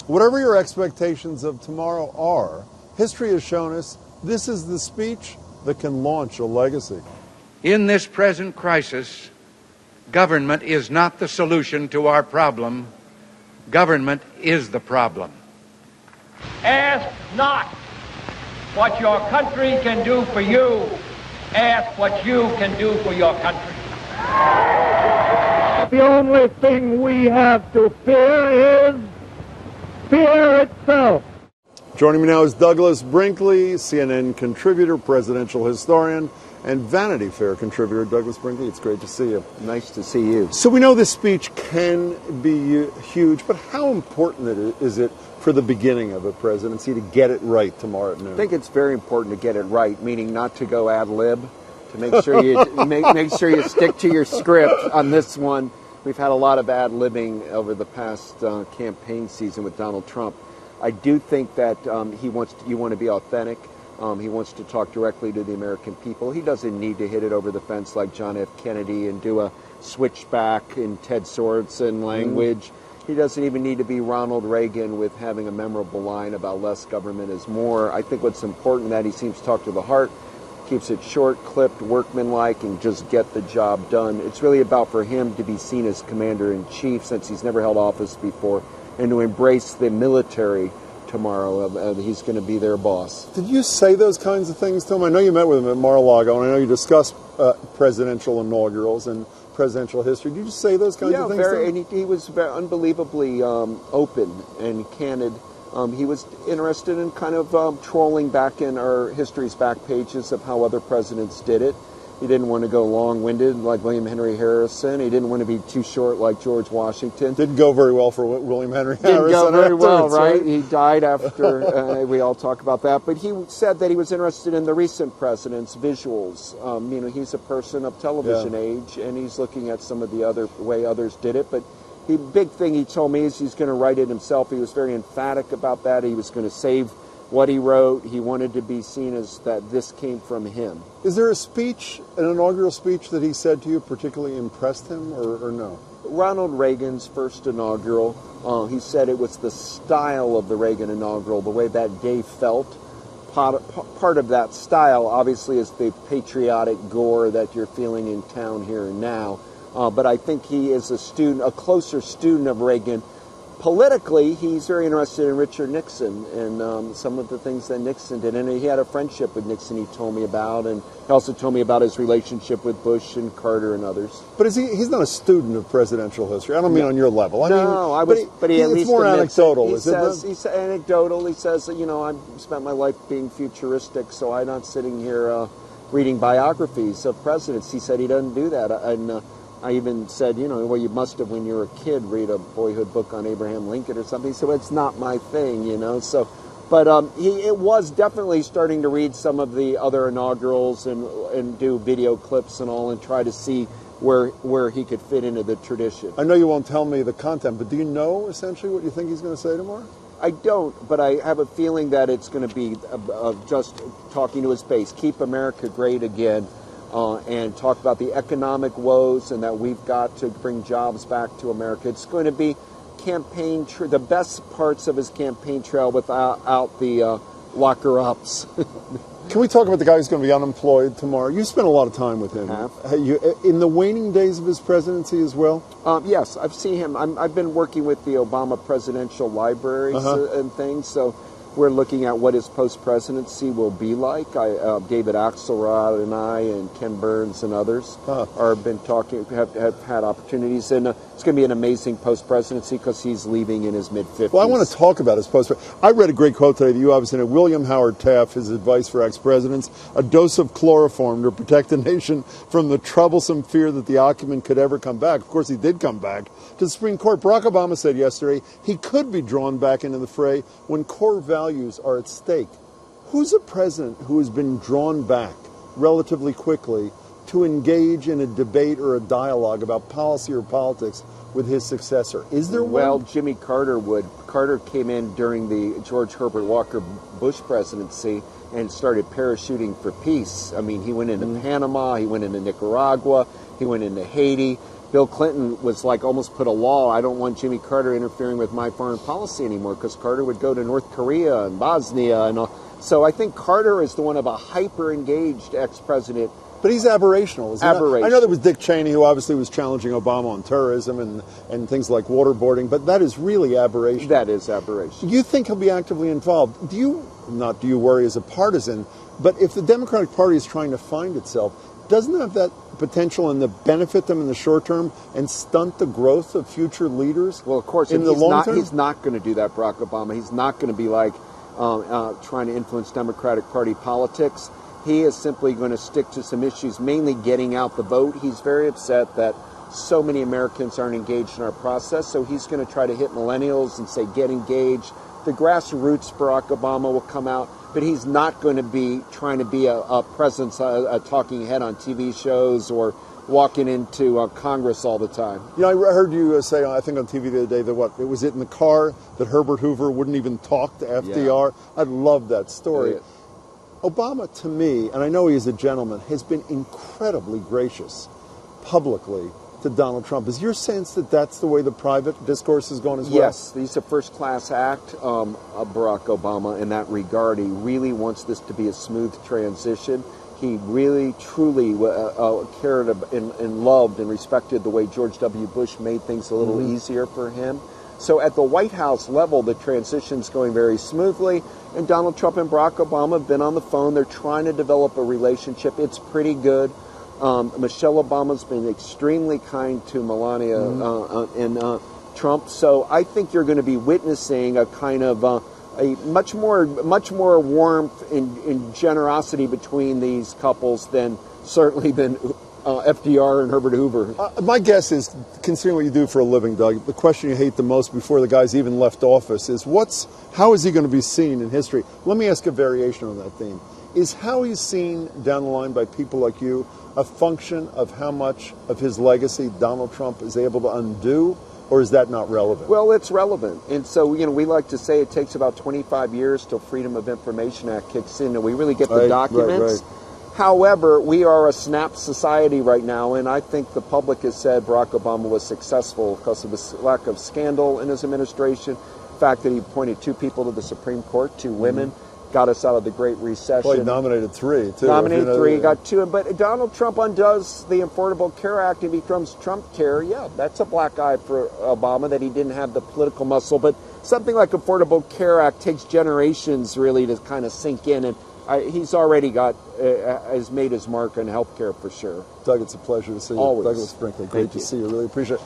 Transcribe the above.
Whatever your expectations of tomorrow are, history has shown us this is the speech that can launch a legacy. In this present crisis, government is not the solution to our problem. Government is the problem. Ask not what your country can do for you. Ask what you can do for your country. The only thing we have to fear is fear itself. Joining me now is Douglas Brinkley, CNN contributor, presidential historian, and Vanity Fair contributor. Douglas Brinkley, it's great to see you. Nice to see you. So we know this speech can be huge, but how important is it for the beginning of a presidency to get it right tomorrow at noon? I think it's very important to get it right, meaning not to go ad lib, to make sure you make sure you stick to your script on this one. We've had a lot of ad libbing over the past campaign season with Donald Trump. I do think that you want to be authentic. He wants to talk directly to the American people. He doesn't need to hit it over the fence like John F. Kennedy and do a switchback in Ted Sorensen language. He doesn't even need to be Ronald Reagan with having a memorable line about less government is more. I think what's important that he seems to talk to the heart, keeps it short, clipped, workmanlike, and just get the job done. It's really about for him to be seen as commander-in-chief since he's never held office before, and to embrace the military tomorrow. He's going to be their boss. Did you say those kinds of things to him? I know you met with him at Mar-a-Lago, and I know you discussed presidential inaugurals and presidential history. Did you say those kinds of things to him? And he was very unbelievably open and candid. He was interested in kind of trolling back in our history's back pages of how other presidents did it. He didn't want to go long-winded like William Henry Harrison. He didn't want to be too short like George Washington. Didn't go very well for William Henry Harrison. Didn't go very well, right? He died after, we all talk about that. But he said that he was interested in the recent presidents' visuals. He's a person of television age, and he's looking at some of the other way others did it. But the big thing he told me is he's going to write it himself. He was very emphatic about that. He was going to save what he wrote. He wanted to be seen as that this came from him. Is there a speech, an inaugural speech that he said to you particularly impressed him or no? Ronald Reagan's first inaugural, he said it was the style of the Reagan inaugural, the way that day felt. Part of that style, obviously, is the patriotic gore that you're feeling in town here and now. But I think he is a closer student of Reagan. Politically, he's very interested in Richard Nixon and some of the things that Nixon did. And he had a friendship with Nixon he told me about. And he also told me about his relationship with Bush and Carter and others. But he's not a student of presidential history. I don't mean on your level. But he at least it's more anecdotal, He's anecdotal. He says, I've spent my life being futuristic, so I'm not sitting here reading biographies of presidents. He said he doesn't do that. And I even said, well, you must have when you were a kid read a boyhood book on Abraham Lincoln or something. So it's not my thing, So, but it was definitely starting to read some of the other inaugurals and do video clips and all and try to see where he could fit into the tradition. I know you won't tell me the content, but do you know essentially what you think he's going to say tomorrow? I don't, but I have a feeling that it's going to be just talking to his base, keep America great again. And talk about the economic woes and that we've got to bring jobs back to America. It's going to be the best parts of his campaign trail without the locker-ups. Can we talk about the guy who's going to be unemployed tomorrow? You spent a lot of time with him. In the waning days of his presidency as well? Yes, I've seen him. I've been working with the Obama presidential libraries and things, so we're looking at what his post-presidency will be like. David Axelrod and I and Ken Burns and others have been talking, have had opportunities, and it's going to be an amazing post-presidency because he's leaving in his mid-50s. Well, I want to talk about his post-presidency. I read a great quote today that you obviously know. William Howard Taft, his advice for ex-presidents: a dose of chloroform to protect the nation from the troublesome fear that the occupant could ever come back. Of course, he did come back to the Supreme Court. Barack Obama said yesterday he could be drawn back into the fray when core values are at stake. Who's a president who has been drawn back relatively quickly to engage in a debate or a dialogue about policy or politics with his successor? Is there one? Well, Jimmy Carter would. Carter came in during the George Herbert Walker Bush presidency and started parachuting for peace. I mean, he went into Panama, he went into Nicaragua, he went into Haiti. Bill Clinton was like almost put a law. I don't want Jimmy Carter interfering with my foreign policy anymore, because Carter would go to North Korea and Bosnia and all. So I think Carter is the one of a hyper-engaged ex-president. But he's aberrational, isn't he? Aberrational. I know there was Dick Cheney, who obviously was challenging Obama on terrorism and things like waterboarding, but that is really aberrational. That is aberration. You think he'll be actively involved? Do you worry as a partisan, but if the Democratic Party is trying to find itself, doesn't it have that potential and to benefit them in the short term and stunt the growth of future leaders? Well, of course, in the long term? He's not going to do that, Barack Obama. He's not going to be like trying to influence Democratic Party politics. He is simply going to stick to some issues, mainly getting out the vote. He's very upset that so many Americans aren't engaged in our process, so he's going to try to hit millennials and say, get engaged. The grassroots Barack Obama will come out, but he's not going to be trying to be a presence, a talking head on TV shows or walking into Congress all the time. You know, I heard you say, I think on TV the other day, that was it in the car that Herbert Hoover wouldn't even talk to FDR? Yeah. I love that story. Yeah. Obama, to me, and I know he is a gentleman, has been incredibly gracious publicly to Donald Trump. Is your sense that that's the way the private discourse is going as well? Yes, he's a first-class act of Barack Obama in that regard. He really wants this to be a smooth transition. He really, truly cared and loved and respected the way George W. Bush made things a little easier for him. So at the White House level, the transition's going very smoothly, and Donald Trump and Barack Obama have been on the phone. They're trying to develop a relationship. It's pretty good. Michelle Obama's been extremely kind to Melania and Trump. So I think you're going to be witnessing a kind of a much more warmth and generosity between these couples than FDR and Herbert Hoover. My guess is, considering what you do for a living, Doug, the question you hate the most before the guy's even left office is how is he going to be seen in history? Let me ask a variation on that theme. Is how he's seen down the line by people like you a function of how much of his legacy Donald Trump is able to undo, or is that not relevant? Well, it's relevant. And so, we like to say it takes about 25 years till Freedom of Information Act kicks in and we really get the documents. Right. However, we are a snap society right now, and I think the public has said Barack Obama was successful because of his lack of scandal in his administration, the fact that he appointed 2 people to the Supreme Court, 2 women, got us out of the Great Recession. Well, he nominated 3, too. Nominated 3, got 2. But Donald Trump undoes the Affordable Care Act and becomes Trump Care. Yeah, that's a black eye for Obama, that he didn't have the political muscle. But something like Affordable Care Act takes generations really to kind of sink in, and he's already has made his mark on health care for sure. Doug, it's a pleasure to see you. Always. Douglas Brinkley, great to see you. Really appreciate it.